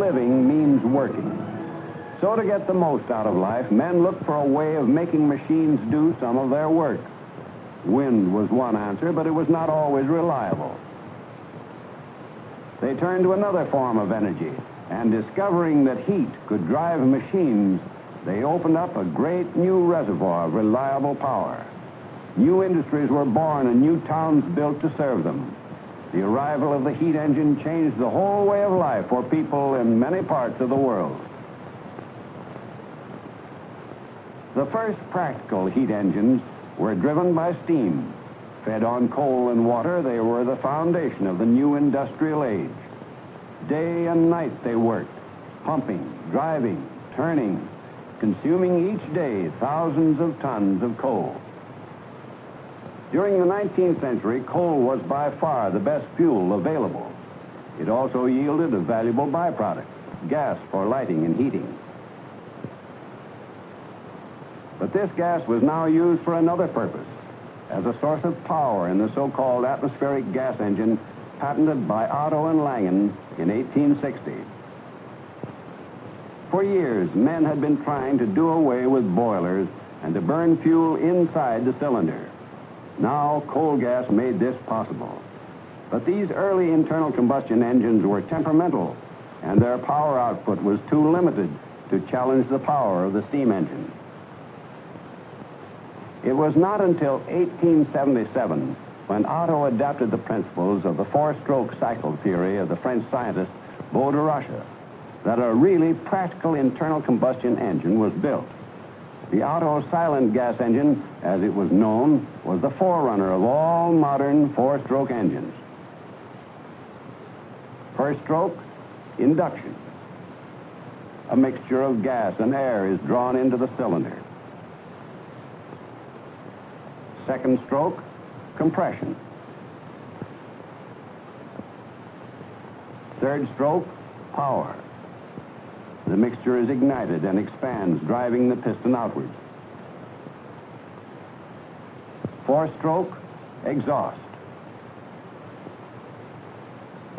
living means working. So to get the most out of life, men looked for a way of making machines do some of their work. Wind was one answer, but it was not always reliable. They turned to another form of energy, and discovering that heat could drive machines, they opened up a great new reservoir of reliable power. New industries were born and new towns built to serve them. The arrival of the heat engine changed the whole way of life for people in many parts of the world. The first practical heat engines were driven by steam. Fed on coal and water, they were the foundation of the new industrial age. Day and night they worked, pumping, driving, turning, consuming each day thousands of tons of coal. During the 19th century, coal was by far the best fuel available. It also yielded a valuable byproduct, gas for lighting and heating. But this gas was now used for another purpose, as a source of power in the so-called atmospheric gas engine patented by Otto and Langen in 1860. For years, men had been trying to do away with boilers and to burn fuel inside the cylinder. Now, coal gas made this possible. But these early internal combustion engines were temperamental, and their power output was too limited to challenge the power of the steam engine. It was not until 1877, when Otto adapted the principles of the four-stroke cycle theory of the French scientist Beau de Rocha, that a really practical internal combustion engine was built. The Otto silent gas engine, as it was known, was the forerunner of all modern four-stroke engines. First stroke, induction. A mixture of gas and air is drawn into the cylinder. Second stroke, compression. Third stroke, power. The mixture is ignited and expands, driving the piston outwards. Fourth stroke, exhaust.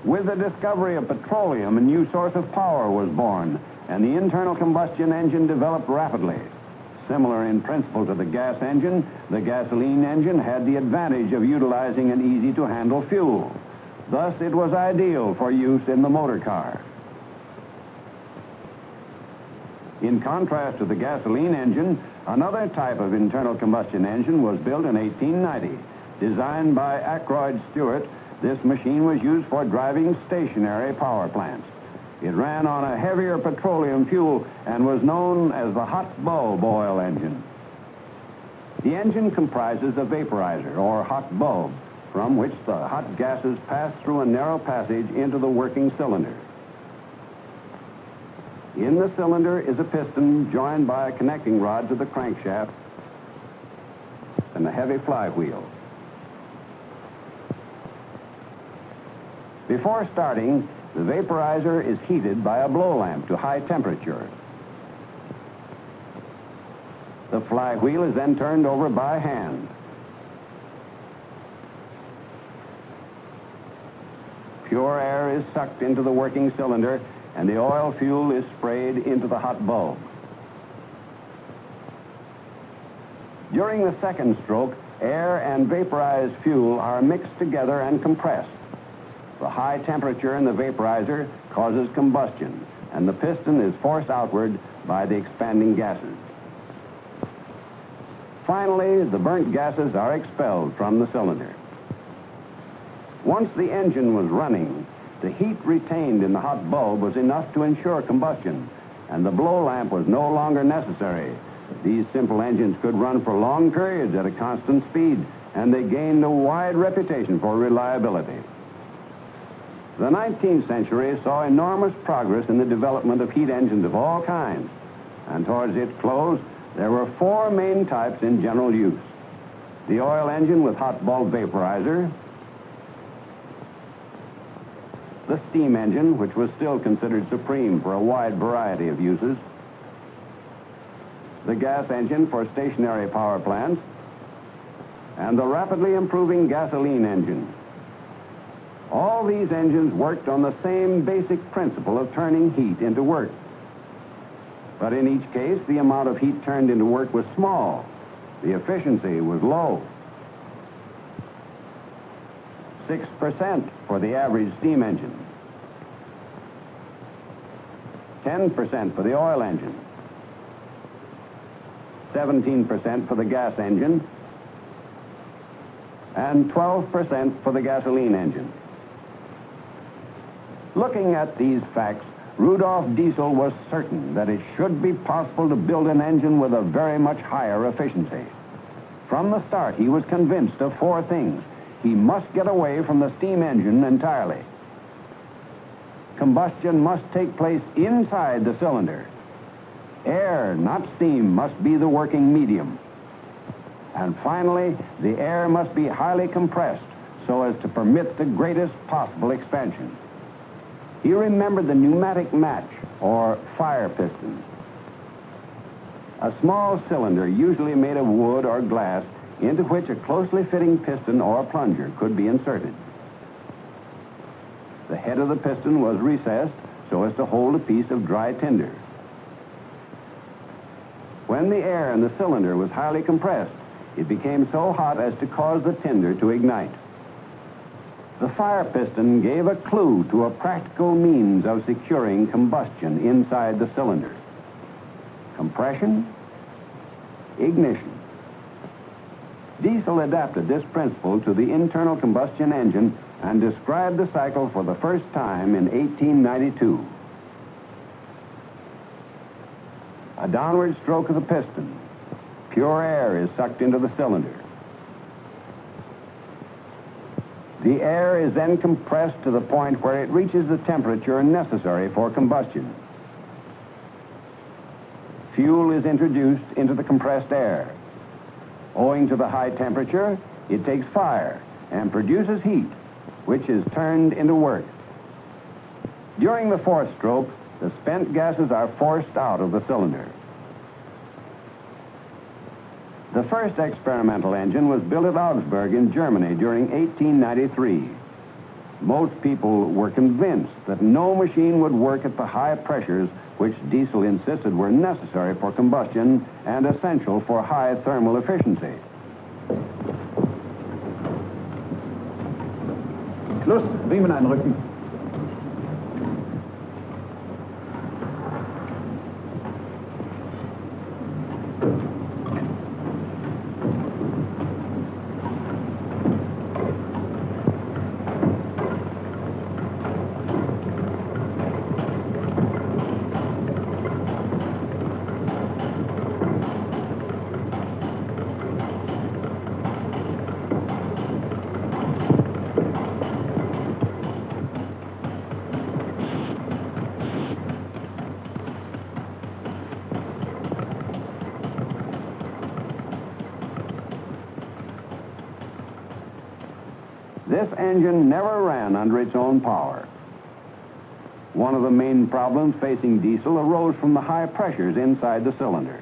With the discovery of petroleum, a new source of power was born, and the internal combustion engine developed rapidly. Similar in principle to the gas engine, the gasoline engine had the advantage of utilizing an easy-to-handle fuel. Thus, it was ideal for use in the motor car. In contrast to the gasoline engine, another type of internal combustion engine was built in 1890. Designed by Ackroyd Stewart, this machine was used for driving stationary power plants. It ran on a heavier petroleum fuel and was known as the hot bulb oil engine. The engine comprises a vaporizer, or hot bulb, from which the hot gases pass through a narrow passage into the working cylinder. In the cylinder is a piston joined by a connecting rod to the crankshaft and a heavy flywheel. Before starting, the vaporizer is heated by a blow lamp to high temperature. The flywheel is then turned over by hand. Pure air is sucked into the working cylinder, and the oil fuel is sprayed into the hot bulb. During the second stroke, air and vaporized fuel are mixed together and compressed. The high temperature in the vaporizer causes combustion, and the piston is forced outward by the expanding gases. Finally, the burnt gases are expelled from the cylinder. Once the engine was running, the heat retained in the hot bulb was enough to ensure combustion, and the blow lamp was no longer necessary. These simple engines could run for long periods at a constant speed, and they gained a wide reputation for reliability. The 19th century saw enormous progress in the development of heat engines of all kinds, and towards its close, there were four main types in general use: the oil engine with hot bulb vaporizer, the steam engine, which was still considered supreme for a wide variety of uses, the gas engine for stationary power plants, and the rapidly improving gasoline engine. All these engines worked on the same basic principle of turning heat into work. But in each case, the amount of heat turned into work was small. The efficiency was low. 6% for the average steam engine. 10% for the oil engine. 17% for the gas engine. And 12% for the gasoline engine. Looking at these facts, Rudolf Diesel was certain that it should be possible to build an engine with a very much higher efficiency. From the start, he was convinced of four things. He must get away from the steam engine entirely. Combustion must take place inside the cylinder. Air, not steam, must be the working medium. And finally, the air must be highly compressed so as to permit the greatest possible expansion. He remembered the pneumatic match, or fire piston. A small cylinder, usually made of wood or glass, into which a closely fitting piston or plunger could be inserted. The head of the piston was recessed so as to hold a piece of dry tinder. When the air in the cylinder was highly compressed, it became so hot as to cause the tinder to ignite. The fire piston gave a clue to a practical means of securing combustion inside the cylinder. Compression, ignition. Diesel adapted this principle to the internal combustion engine and described the cycle for the first time in 1892. A downward stroke of the piston. Pure air is sucked into the cylinder. The air is then compressed to the point where it reaches the temperature necessary for combustion. Fuel is introduced into the compressed air. Owing to the high temperature, it takes fire and produces heat, which is turned into work. During the fourth stroke, the spent gases are forced out of the cylinder. The first experimental engine was built at Augsburg in Germany during 1893. Most people were convinced that no machine would work at the high pressures which Diesel insisted were necessary for combustion and essential for high thermal efficiency. Schluss, Riemen einrücken. This engine never ran under its own power. One of the main problems facing Diesel arose from the high pressures inside the cylinder.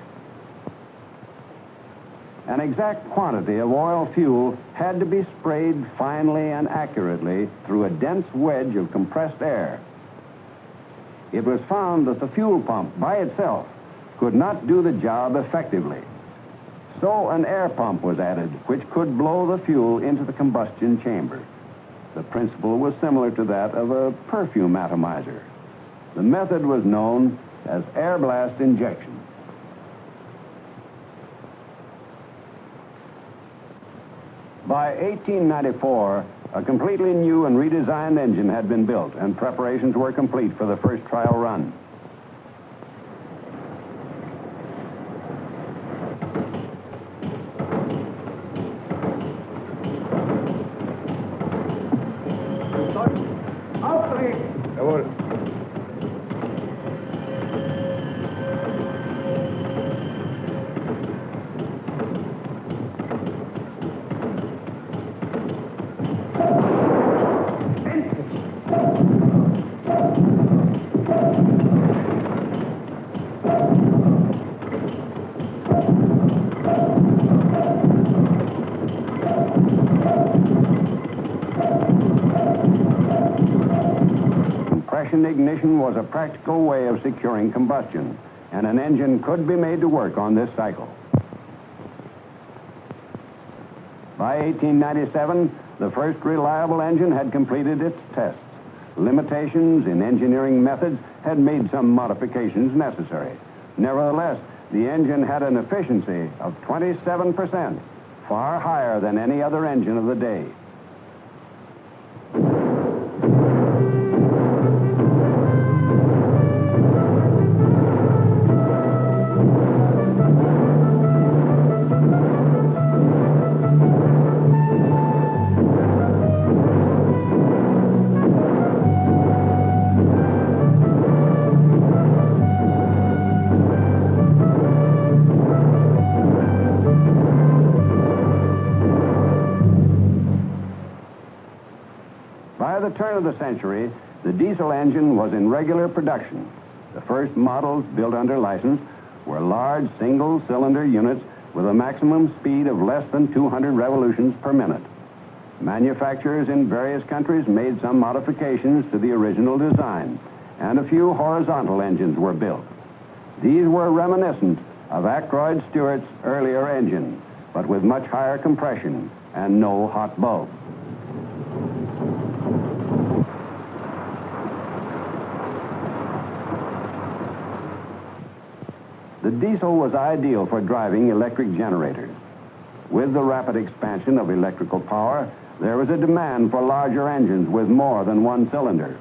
An exact quantity of oil fuel had to be sprayed finely and accurately through a dense wedge of compressed air. It was found that the fuel pump by itself could not do the job effectively. So an air pump was added, which could blow the fuel into the combustion chamber. The principle was similar to that of a perfume atomizer. The method was known as air blast injection. By 1894, a completely new and redesigned engine had been built, and preparations were complete for the first trial run. Jawohl. induction ignition was a practical way of securing combustion, and an engine could be made to work on this cycle. By 1897, the first reliable engine had completed its tests. Limitations in engineering methods had made some modifications necessary. Nevertheless, the engine had an efficiency of 27%, far higher than any other engine of the day. By the turn of the century, the diesel engine was in regular production. The first models built under license were large single-cylinder units with a maximum speed of less than 200 revolutions per minute. Manufacturers in various countries made some modifications to the original design, and a few horizontal engines were built. These were reminiscent of Ackroyd Stewart's earlier engine, but with much higher compression and no hot bulb. The diesel was ideal for driving electric generators. With the rapid expansion of electrical power, there was a demand for larger engines with more than one cylinder.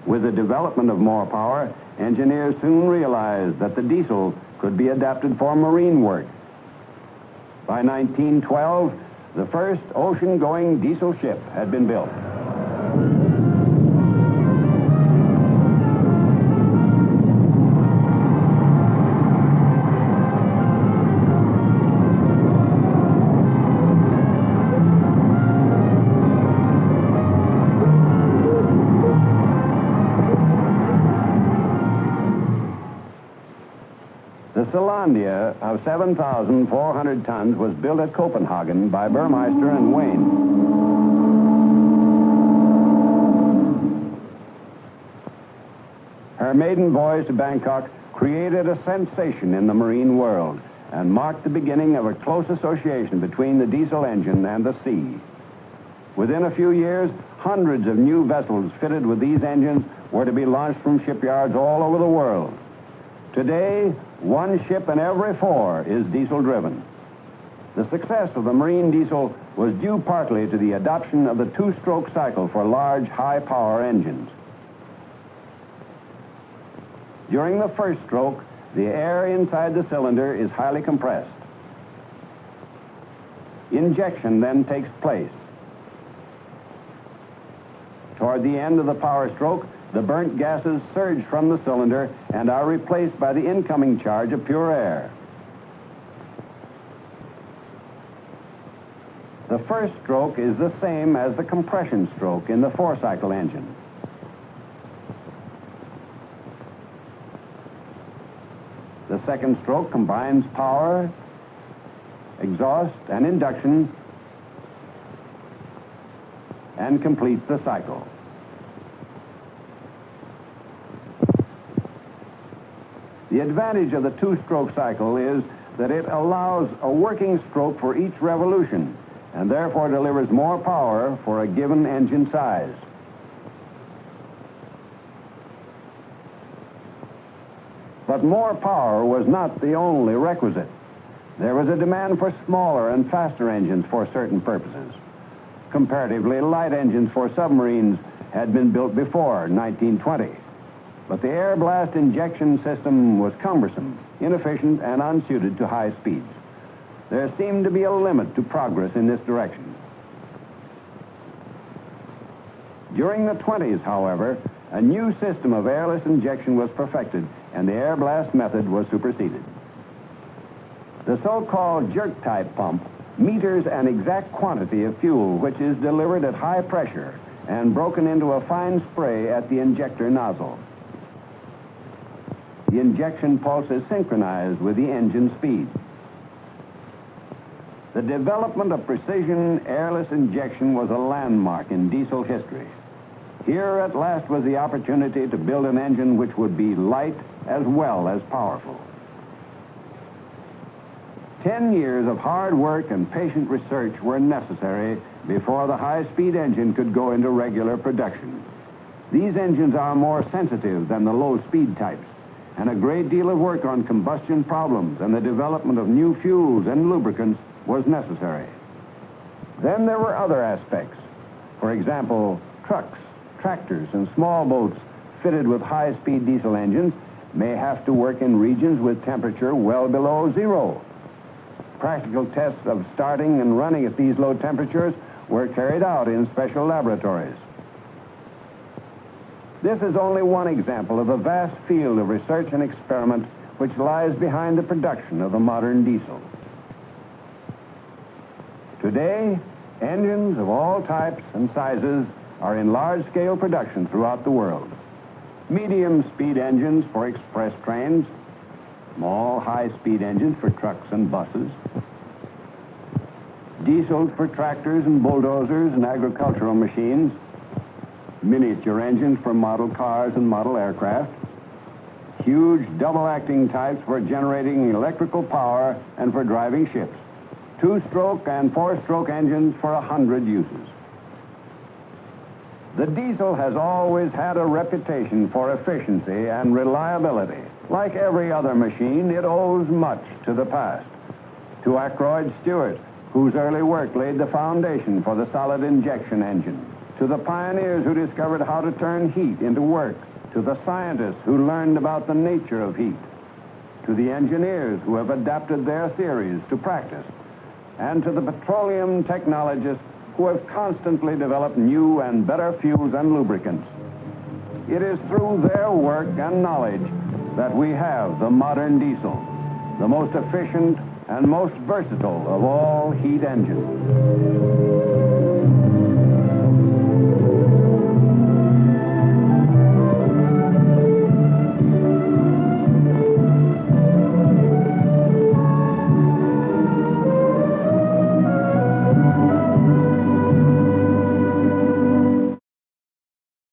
With the development of more power, engineers soon realized that the diesel could be adapted for marine work. By 1912, the first ocean-going diesel ship had been built. The Selandia of 7,400 tons was built at Copenhagen by Burmeister and Wayne. Her maiden voyage to Bangkok created a sensation in the marine world and marked the beginning of a close association between the diesel engine and the sea. Within a few years, hundreds of new vessels fitted with these engines were to be launched from shipyards all over the world. Today, one ship in every 4 is diesel-driven. The success of the marine diesel was due partly to the adoption of the two-stroke cycle for large, high-power engines. During the first stroke, the air inside the cylinder is highly compressed. Injection then takes place. Toward the end of the power stroke, the burnt gases surge from the cylinder and are replaced by the incoming charge of pure air. The first stroke is the same as the compression stroke in the 4-cycle engine. The second stroke combines power, exhaust, and induction and completes the cycle. The advantage of the two-stroke cycle is that it allows a working stroke for each revolution and therefore delivers more power for a given engine size. But more power was not the only requisite. There was a demand for smaller and faster engines for certain purposes. Comparatively light engines for submarines had been built before 1920. But the air blast injection system was cumbersome, inefficient, and unsuited to high speeds. There seemed to be a limit to progress in this direction. During the 20s, however, a new system of airless injection was perfected, and the air blast method was superseded. The so-called jerk-type pump meters an exact quantity of fuel which is delivered at high pressure and broken into a fine spray at the injector nozzle. The injection pulse is synchronized with the engine speed. The development of precision airless injection was a landmark in diesel history. Here at last was the opportunity to build an engine which would be light as well as powerful. 10 years of hard work and patient research were necessary before the high-speed engine could go into regular production. These engines are more sensitive than the low-speed types, and a great deal of work on combustion problems and the development of new fuels and lubricants was necessary. Then there were other aspects. For example, trucks, tractors, and small boats fitted with high-speed diesel engines may have to work in regions with temperature well below zero. Practical tests of starting and running at these low temperatures were carried out in special laboratories. This is only one example of a vast field of research and experiment which lies behind the production of the modern diesel. Today, engines of all types and sizes are in large-scale production throughout the world. Medium-speed engines for express trains, small high-speed engines for trucks and buses, diesels for tractors and bulldozers and agricultural machines, miniature engines for model cars and model aircraft, huge double-acting types for generating electrical power and for driving ships, two-stroke and four-stroke engines for 100 uses. The diesel has always had a reputation for efficiency and reliability. Like every other machine, it owes much to the past. To Ackroyd Stewart, whose early work laid the foundation for the solid injection engine. To the pioneers who discovered how to turn heat into work. To the scientists who learned about the nature of heat. To the engineers who have adapted their theories to practice. And to the petroleum technologists who have constantly developed new and better fuels and lubricants. It is through their work and knowledge that we have the modern diesel, the most efficient and most versatile of all heat engines.